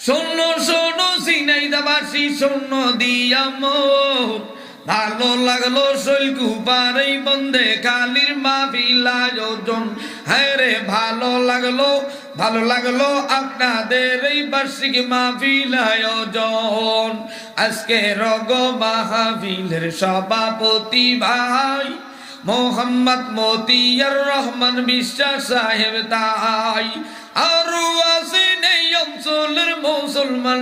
শোনো শোনো ঝিনাইদহবাসী শোনো দিয়া মন, ভালো লাগলো শৈলকুপার এই বন্দে খালির মাহফিল আয়োজন। হ্যাঁ রে ভালো লাগলো আপনাদের এই বার্ষিক মাহফিল আয়োজন। আজকে রগ মাহফিলের সভাপতি ভাই মোহাম্মদ মতিয়ার রহমান বিশ্বাস সাহেব তাই, আরো আছেন এই অঞ্চলের মুসলমান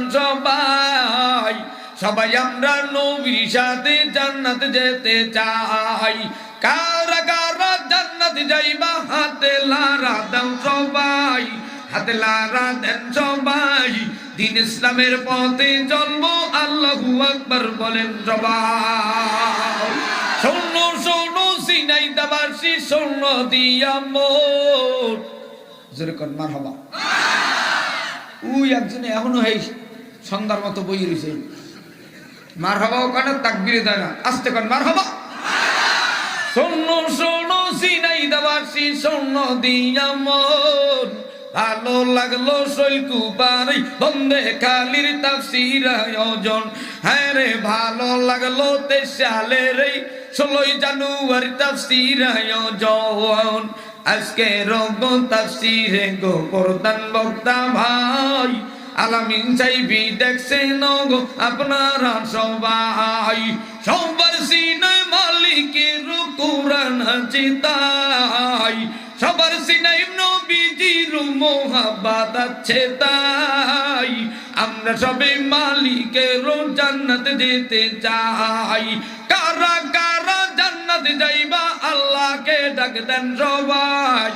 সবাই আমরা নবীর সাথে জান্নাত যেতে চাই। কারা কারা জান্নাত যাইবা হাতে লারা দাও সবাই, হাতে লারা দেন সবাই। দিন ইসলামের পথে চলবো আল্লাহু আকবার বলেন সবাই। শোনো শোনো ঝিনাইদহবাসী শোনো দিয়া মন, জোরে কর মারহাবা। ওই একজনে এখনো এই সন্ধ্যার মতো বই রয়েছে, মারহাবাও কানে তাকবীরে দেয় না, আস্তে কর মারহাবা। শোনো শোনো ঝিনাইদহবাসী শোনো দিয়া মন, ভালো লাগলো শৈলকুপার বন্দে খালির তাফসীর আয়োজন। হ্যাঁ রে ভালো লাগলো 23 সালের 16 জানুয়ারি তাফসীর আয়োজন। আজকে রগ তাফসীরে গো প্রধান বক্তা ভাই আলামিন সাহেবী দেখছেন গো আপনারা সবাই। সবার সিনে মালিকের কুরআন আছে তাই, সবার সিনে নবীজির মোহাব্বত আছে তাই। আমরা সবাই মালিকের জান্নাত যেতে চাই। কারা কারা জান্নাত যাইবা আল্লাহকে ডাক দেন সবাই।